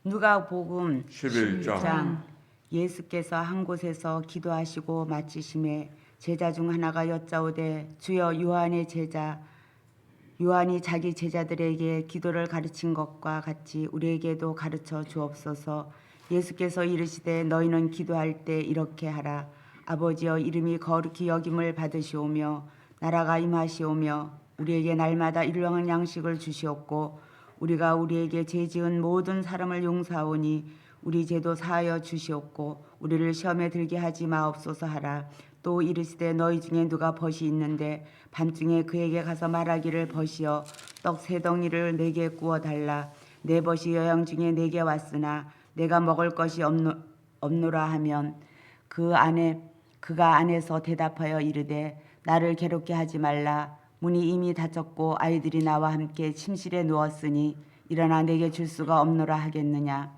누가복음 11장. 예수께서 한 곳에서 기도하시고 마치심에 제자 중 하나가 여짜오되 주여 요한이 자기 제자들에게 기도를 가르친 것과 같이 우리에게도 가르쳐 주옵소서. 예수께서 이르시되 너희는 기도할 때 이렇게 하라. 아버지여 이름이 거룩히 여김을 받으시오며 나라가 임하시오며 우리에게 날마다 일용할 양식을 주시옵고 우리가 우리에게 죄 지은 모든 사람을 용서하오니 우리 죄도 사하여 주시옵고 우리를 시험에 들게 하지 마옵소서 하라. 또 이르시되 너희 중에 누가 벗이 있는데 밤중에 그에게 가서 말하기를 벗이여 떡 세 덩이를 내게 구워 달라. 내 벗이 여양 중에 내게 왔으나 내가 먹을 것이 없노라 하면 그가 안에서 대답하여 이르되 나를 괴롭게 하지 말라. 문이 이미 닫혔고 아이들이 나와 함께 침실에 누웠으니 일어나 내게 줄 수가 없노라 하겠느냐.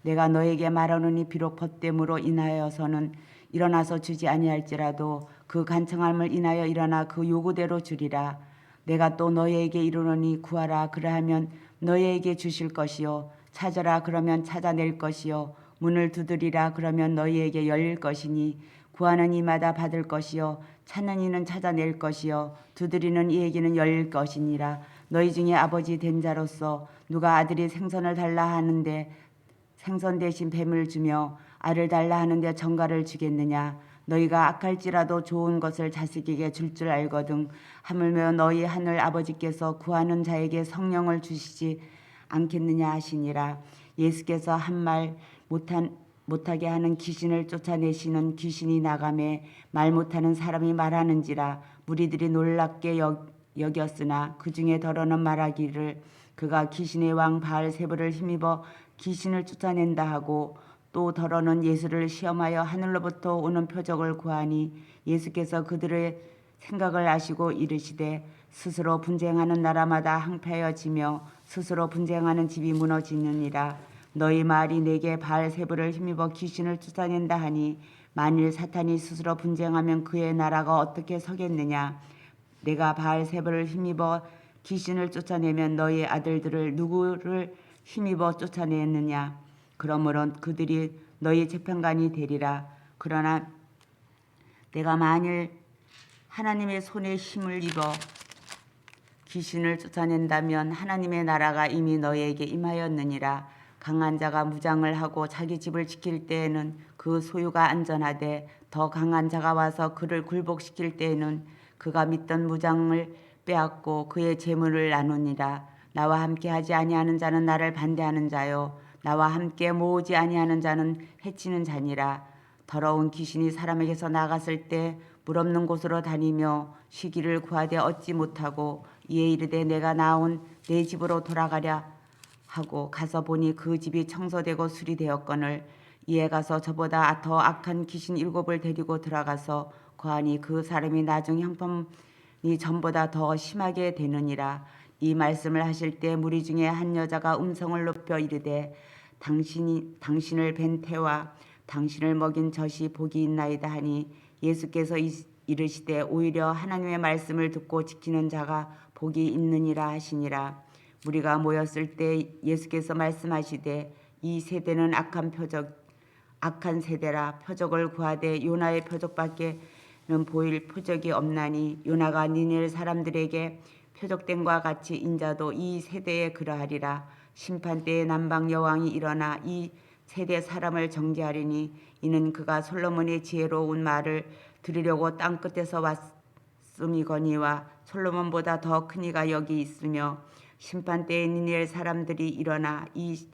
내가 너에게 말하노니 비록 벗됨으로 인하여서는 일어나서 주지 아니할지라도 그 간청함을 인하여 일어나 그 요구대로 주리라. 내가 또 너희에게 이르노니 구하라 그러하면 너희에게 주실 것이요 찾으라 그러면 찾아낼 것이요 문을 두드리라 그러면 너희에게 열릴 것이니 구하는 이마다 받을 것이요 찾는 이는 찾아낼 것이요 두드리는 이에게는 열릴 것이니라. 너희 중에 아버지 된 자로서 누가 아들이 생선을 달라 하는데 생선 대신 뱀을 주며 알을 달라 하는데 정갈을 주겠느냐. 너희가 악할지라도 좋은 것을 자식에게 줄 줄 알거든 하물며 너희 하늘 아버지께서 구하는 자에게 성령을 주시지 않겠느냐 하시니라. 예수께서 한 말 못하게 하는 귀신을 쫓아내시는 귀신이 나가매 말 못하는 사람이 말하는지라. 무리들이 놀랍게 여겼으나 그 중에 더러는 말하기를 그가 귀신의 왕 바알세불을 힘입어 귀신을 쫓아낸다 하고 또 더러는 예수를 시험하여 하늘로부터 오는 표적을 구하니 예수께서 그들의 생각을 아시고 이르시되 스스로 분쟁하는 나라마다 항폐하여지며 스스로 분쟁하는 집이 무너지느니라. 너희 말이 내게 바알세불을 힘입어 귀신을 쫓아낸다 하니 만일 사탄이 스스로 분쟁하면 그의 나라가 어떻게 서겠느냐. 내가 바알세불을 힘입어 귀신을 쫓아내면 너희 아들들을 누구를 힘입어 쫓아내느냐. 그러므로 그들이 너희 재판관이 되리라. 그러나 내가 만일 하나님의 손에 힘을 입어 귀신을 쫓아낸다면 하나님의 나라가 이미 너희에게 임하였느니라. 강한 자가 무장을 하고 자기 집을 지킬 때에는 그 소유가 안전하되 더 강한 자가 와서 그를 굴복시킬 때에는 그가 믿던 무장을 빼앗고 그의 재물을 나누니라. 나와 함께 하지 아니하는 자는 나를 반대하는 자요 나와 함께 모으지 아니하는 자는 해치는 자니라. 더러운 귀신이 사람에게서 나갔을 때 물 없는 곳으로 다니며 쉬기를 구하되 얻지 못하고 이에 이르되 내가 나온 내 집으로 돌아가랴 하고 가서 보니 그 집이 청소되고 수리되었거늘 이에 가서 저보다 더 악한 귀신 7을 데리고 들어가서 거하니 그 사람이 나중 형편이 전보다 더 심하게 되느니라. 이 말씀을 하실 때 무리 중에 한 여자가 음성을 높여 이르되 당신을 뵌 태와 당신을 먹인 젖이 복이 있나이다 하니 예수께서 이르시되 오히려 하나님의 말씀을 듣고 지키는 자가 복이 있느니라 하시니라. 무리가 모였을 때 예수께서 말씀하시되 이 세대는 악한 세대라. 표적을 구하되 요나의 표적밖에는 보일 표적이 없나니 요나가 니느웨 사람들에게 표적된과 같이 인자도 이 세대에 그러하리라. 심판 때에 남방 여왕이 일어나 이 세대 사람을 정죄하리니 이는 그가 솔로몬의 지혜로운 말을 들으려고 땅 끝에서 왔음이거니와 솔로몬보다 더 큰 이가 여기 있으며 심판 때에 니느웨 사람들이 일어나 이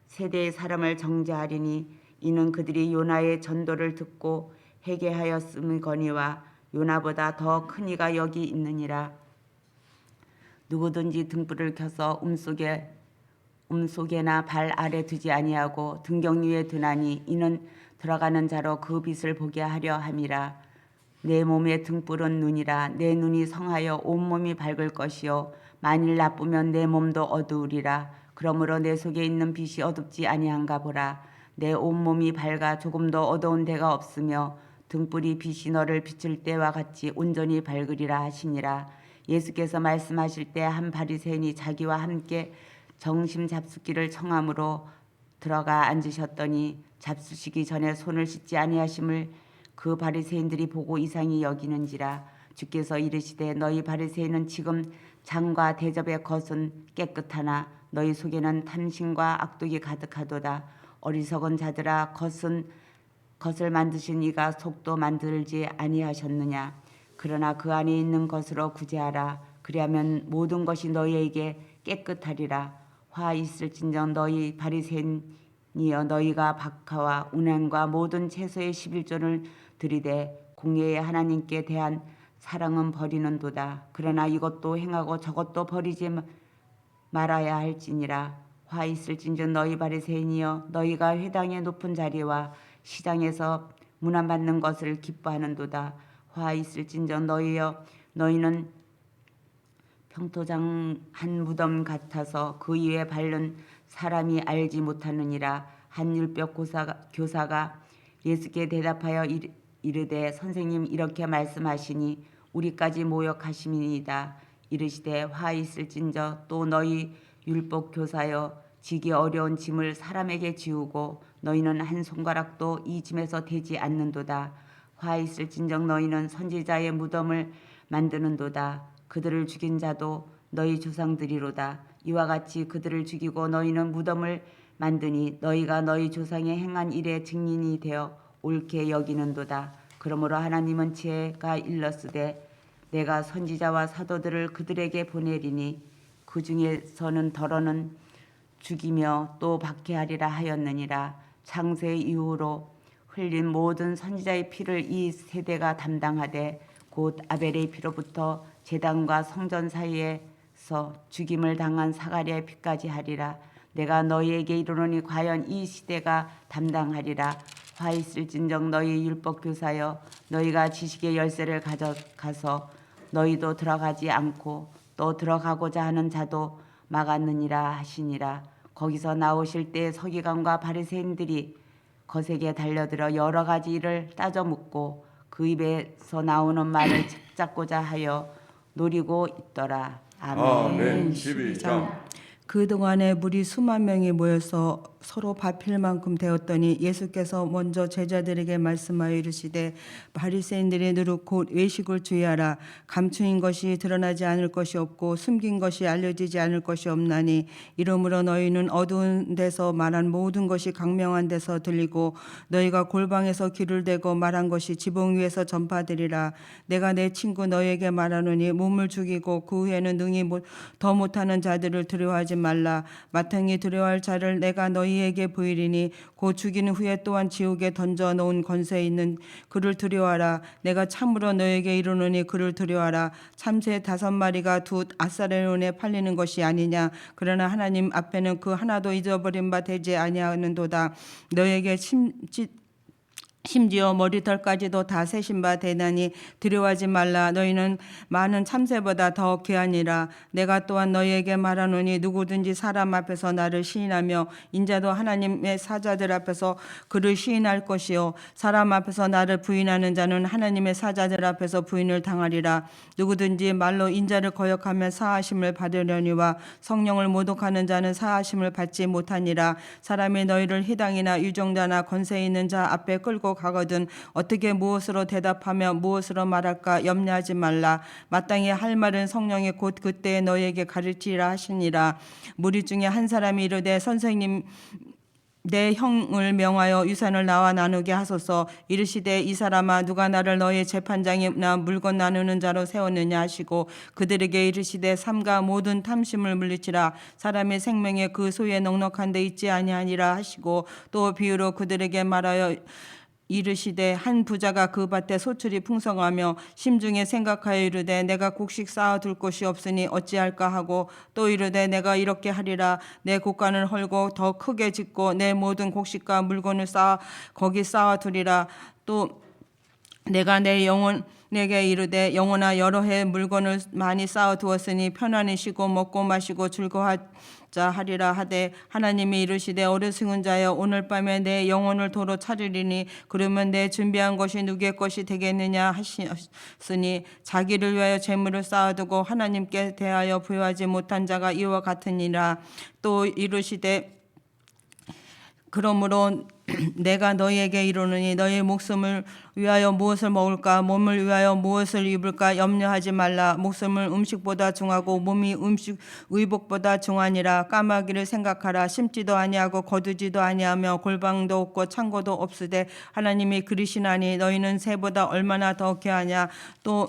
세대의 사람을 정죄하리니 이는 그들이 요나의 전도를 듣고 회개하였음이거니와 요나보다 더 큰 이가 여기 있느니라. 누구든지 등불을 켜서 음속에나 발 아래 두지 아니하고 등경 위에 두나니 이는 들어가는 자로 그 빛을 보게 하려 함이라. 내 몸의 등불은 눈이라. 내 눈이 성하여 온몸이 밝을 것이요 만일 나쁘면 내 몸도 어두우리라. 그러므로 내 속에 있는 빛이 어둡지 아니한가 보라. 내 온몸이 밝아 조금도 어두운 데가 없으며 등불이 빛이 너를 비출 때와 같이 온전히 밝으리라 하시니라. 예수께서 말씀하실 때 한 바리새인이 자기와 함께 정심 잡숫기를 청함으로 들어가 앉으셨더니 잡수시기 전에 손을 씻지 아니하심을 그 바리새인들이 보고 이상히 여기는지라. 주께서 이르시되 너희 바리새인은 지금 장과 대접의 것은 깨끗하나 너희 속에는 탐심과 악독이 가득하도다. 어리석은 자들아, 것을 만드신 이가 속도 만들지 아니하셨느냐. 그러나 그 안에 있는 것으로 구제하라. 그리하면 모든 것이 너희에게 깨끗하리라. 화 있을진정 너희 바리새인이여, 너희가 박하와 운행과 모든 채소의 11조를 들이되 공예의 하나님께 대한 사랑은 버리는도다. 그러나 이것도 행하고 저것도 버리지 말아야 할지니라. 화 있을진즉 너희 바리새인이여, 너희가 회당의 높은 자리와 시장에서 문안받는 것을 기뻐하는도다. 화 있을진즉 너희여, 너희는 평토장 한 무덤 같아서 그 위에 밟는 사람이 알지 못하느니라. 한 율법 교사가 예수께 대답하여 이르되 선생님, 이렇게 말씀하시니 우리까지 모욕하심이니이다. 이르시되 화 있을진저 또 너희 율법 교사여, 지기 어려운 짐을 사람에게 지우고 너희는 한 손가락도 이 짐에서 대지 않는도다. 화 있을진정 너희는 선지자의 무덤을 만드는도다. 그들을 죽인 자도 너희 조상들이로다. 이와 같이 그들을 죽이고 너희는 무덤을 만드니 너희가 너희 조상이 행한 일의 증인이 되어 옳게 여기는도다. 그러므로 하나님은 지혜가 일렀으되 내가 선지자와 사도들을 그들에게 보내리니 그 중에서는 더러는 죽이며 또 박해하리라 하였느니라. 창세 이후로 흘린 모든 선지자의 피를 이 세대가 담당하되 곧 아벨의 피로부터 제단과 성전 사이에서 죽임을 당한 사가랴의 피까지 하리라. 내가 너희에게 이르노니 과연 이 시대가 담당하리라. 화 있을진정 너희 율법 교사여, 너희가 지식의 열쇠를 가져가서 너희도 들어가지 않고 또 들어가고자 하는 자도 막았느니라 하시니라. 거기서 나오실 때 서기관과 바리새인들이 거세게 달려들어 여러 가지 일을 따져 묻고 그 입에서 나오는 말을 찾고자 하여 노리고 있더라. 아멘. 12장. 그동안에 무리 수만 명이 모여서 서로 밥힐 만큼 되었더니 예수께서 먼저 제자들에게 말씀하여 이르시되 바리새인들의 누룩 곧 외식을 주의하라. 감추인 것이 드러나지 않을 것이 없고 숨긴 것이 알려지지 않을 것이 없나니 이러므로 너희는 어두운 데서 말한 모든 것이 강명한 데서 들리고 너희가 골방에서 귀를 대고 말한 것이 지붕 위에서 전파되리라. 내가 내 친구 너희에게 말하노니 몸을 죽이고 그 후에는 능히 더 못하는 자들을 두려워하지 말라. 마땅히 두려워할 자를 내가 너희에게 보이리니 곧 죽이는 후에 또한 지옥에 던져 놓은 권세 있는 그를 두려워하라. 내가 참으로 너희에게 이르노니 그를 두려워하라. 참새 5마리가 두 아사레온에 팔리는 것이 아니냐. 그러나 하나님 앞에는 그 하나도 잊어버린 바 되지 아니하는도다. 너희에게 심지어 머리털까지도 다 세신 바 되나니 두려워하지 말라. 너희는 많은 참새보다 더 귀하니라. 내가 또한 너희에게 말하노니 누구든지 사람 앞에서 나를 시인하며 인자도 하나님의 사자들 앞에서 그를 시인할 것이요 사람 앞에서 나를 부인하는 자는 하나님의 사자들 앞에서 부인을 당하리라. 누구든지 말로 인자를 거역하며 사하심을 받으려니와 성령을 모독하는 자는 사하심을 받지 못하니라. 사람이 너희를 희당이나 유정자나 권세 있는 자 앞에 끌고 가거든 어떻게 무엇으로 대답하며 무엇으로 말할까 염려하지 말라. 마땅히 할 말은 성령이 곧 그때 너희에게 가르치리라 하시니라. 무리 중에 한 사람이 이르되 선생님, 내 형을 명하여 유산을 나와 나누게 하소서. 이르시되 이 사람아, 누가 나를 너희 재판장이나 물건 나누는 자로 세웠느냐 하시고 그들에게 이르시되 삼가 모든 탐심을 물리치라. 사람의 생명에 그 소에 넉넉한 데 있지 아니하니라 하시고 또 비유로 그들에게 말하여 이르시되 한 부자가 그 밭에 소출이 풍성하며 심중에 생각하여 이르되 내가 곡식 쌓아둘 곳이 없으니 어찌할까 하고 또 이르되 내가 이렇게 하리라. 내 곡간을 헐고 더 크게 짓고 내 모든 곡식과 물건을 거기 쌓아두리라. 또 내가 내 영혼에게 이르되 영혼아, 여러 해 물건을 많이 쌓아두었으니 편안히 쉬고 먹고 마시고 즐거워하자 하리라 하되 하나님이 이르시되 어리석은 자여, 오늘 밤에 내 영혼을 도로 차리리니 그러면 내 준비한 것이 누구의 것이 되겠느냐 하시니 자기를 위하여 재물을 쌓아두고 하나님께 대하여 부여하지 못한 자가 이와 같으니라. 또 이르시되 그러므로 내가 너희에게 이르노니 너희 목숨을 위하여 무엇을 먹을까 몸을 위하여 무엇을 입을까 염려하지 말라. 목숨을 음식보다 중하고 몸이 의복보다 중하니라. 까마귀를 생각하라. 심지도 아니하고 거두지도 아니하며 골방도 없고 창고도 없으되 하나님이 그리시나니 너희는 새보다 얼마나 더 귀하냐. 또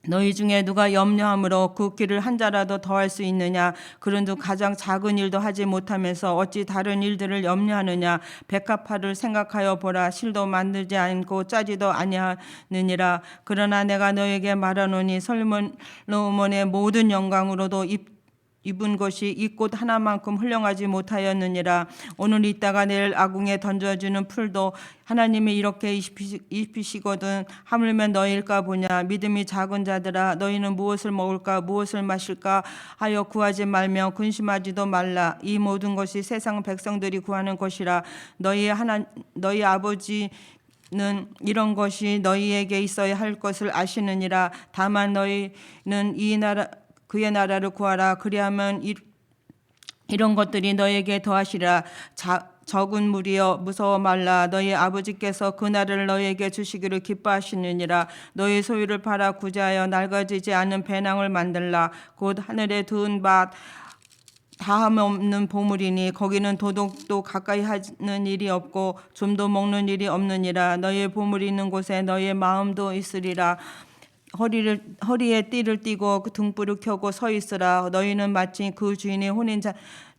너희 중에 누가 염려함으로 그 길을 한 자라도 더할 수 있느냐. 그런즉 가장 작은 일도 하지 못하면서 어찌 다른 일들을 염려하느냐. 백합화를 생각하여 보라. 실도 만들지 않고 짜지도 아니하느니라. 그러나 내가 너에게 말하노니 솔로몬의 모든 영광으로도 입은 것이 이 꽃 하나만큼 훌륭하지 못하였느니라. 오늘 있다가 내일 아궁에 던져주는 풀도 하나님이 이렇게 입히시거든 하물며 너희일까 보냐. 믿음이 작은 자들아 너희는 무엇을 먹을까 무엇을 마실까 하여 구하지 말며 근심하지도 말라. 이 모든 것이 세상 백성들이 구하는 것이라. 너희 아버지는 이런 것이 너희에게 있어야 할 것을 아시느니라. 다만 너희는 그의 나라를 구하라. 그리하면 이런 것들이 너에게 더하시라. 적은 무리여 무서워 말라. 너희 아버지께서 그 나라를 너희에게 주시기를 기뻐하시느니라. 너희 소유를 팔아 구제하여 낡아지지 않은 배낭을 만들라. 곧 하늘에 두은 밭 다함없는 보물이니 거기는 도둑도 가까이 하는 일이 없고 좀도 먹는 일이 없느니라. 너희의 보물이 있는 곳에 너희의 마음도 있으리라. 허리에 띠를 띠고 등불을 켜고 서 있으라. 너희는 마치 그 주인이 혼인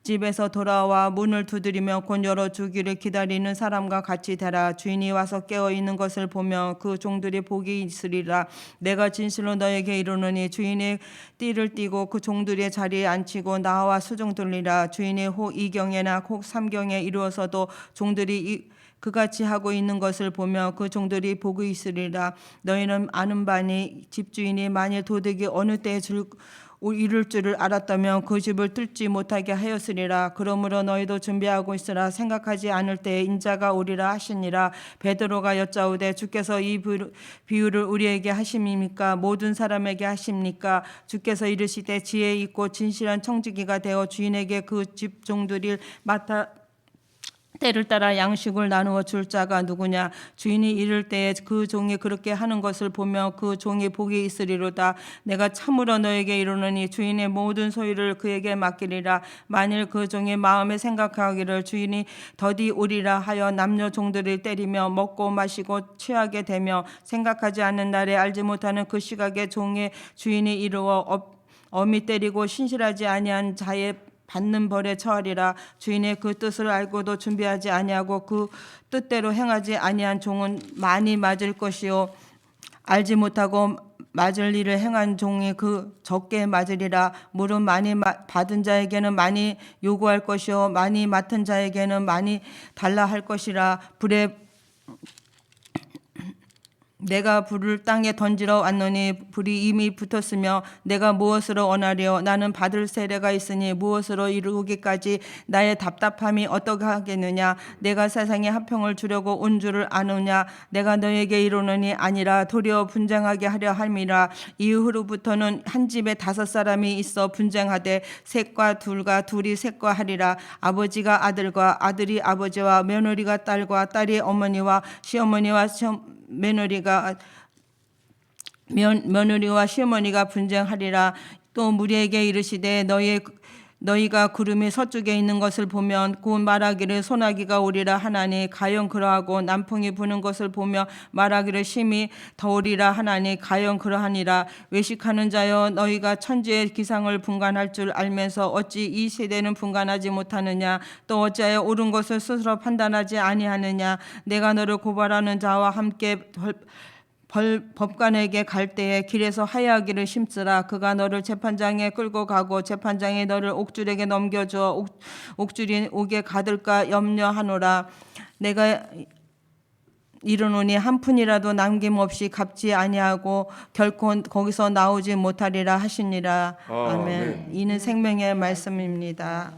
집에서 돌아와 문을 두드리며 곧 열어주기를 기다리는 사람과 같이 되라. 주인이 와서 깨어 있는 것을 보며 그 종들이 복이 있으리라. 내가 진실로 너에게 이르노니 주인이 띠를 띠고 그 종들의 자리에 앉히고 나와 수종 돌리라. 주인이 혹 2경에나 혹 3경에 이루어서도 종들이 그같이 하고 있는 것을 보며 그 종들이 복이 있으리라. 너희는 아는 바니 집주인이 만일 도둑이 어느 때에 이룰 줄을 알았다면 그 집을 뚫지 못하게 하였으리라. 그러므로 너희도 준비하고 있으라. 생각하지 않을 때에 인자가 오리라 하시니라. 베드로가 여짜오되 주께서 이 비유를 우리에게 하심입니까? 모든 사람에게 하십니까? 주께서 이르시되 지혜 있고 진실한 청지기가 되어 주인에게 그 집 종들을 맡아 때를 따라 양식을 나누어 줄 자가 누구냐. 주인이 이를 때에 그 종이 그렇게 하는 것을 보며 그 종이 복이 있으리로다. 내가 참으로 너에게 이르노니 주인의 모든 소유를 그에게 맡기리라. 만일 그 종이 마음에 생각하기를 주인이 더디 오리라 하여 남녀 종들을 때리며 먹고 마시고 취하게 되며 생각하지 않는 날에 알지 못하는 그 시각에 종의 주인이 이르어 엄히 때리고 신실하지 아니한 자의 받는 벌에 처하리라. 주인의 그 뜻을 알고도 준비하지 아니하고 그 뜻대로 행하지 아니한 종은 많이 맞을 것이요 알지 못하고 맞을 일을 행한 종이 그 적게 맞으리라. 물은 많이 받은 자에게는 많이 요구할 것이요 많이 맡은 자에게는 많이 달라 할 것이라. 내가 불을 땅에 던지러 왔노니 불이 이미 붙었으며 내가 무엇으로 원하리요. 나는 받을 세례가 있으니 무엇으로 이루기까지 나의 답답함이 어떻게 하겠느냐. 내가 세상에 화평을 주려고 온 줄을 아느냐. 내가 너에게 이르노니 아니라 도리어 분쟁하게 하려 함이라. 이후로부터는 한 집에 5사람이 있어 분쟁하되 셋과 둘과 둘이 셋과 하리라. 아버지가 아들과 아들이 아버지와 며느리가 딸과 딸이 어머니와 시어머니와 며느리와 시어머니가 분쟁하리라. 또 무리에게 이르시되 너희가 구름이 서쪽에 있는 것을 보면 곧 말하기를 소나기가 오리라 하나니 가령 그러하고 남풍이 부는 것을 보며 말하기를 심히 더우리라 하나니 가령 그러하니라. 외식하는 자여 너희가 천지의 기상을 분간할 줄 알면서 어찌 이 세대는 분간하지 못하느냐. 또 어찌하여 옳은 것을 스스로 판단하지 아니하느냐. 내가 너를 고발하는 자와 함께 법관에게 갈 때에 길에서 하야하기를 심쓰라. 그가 너를 재판장에 끌고 가고 재판장이 너를 옥줄에게 넘겨주어 옥줄이 옥에 가둘까 염려하노라. 내가 이르노니 한 푼이라도 남김없이 갚지 아니하고 결코 거기서 나오지 못하리라 하시니라. 아멘. 이는 생명의 말씀입니다.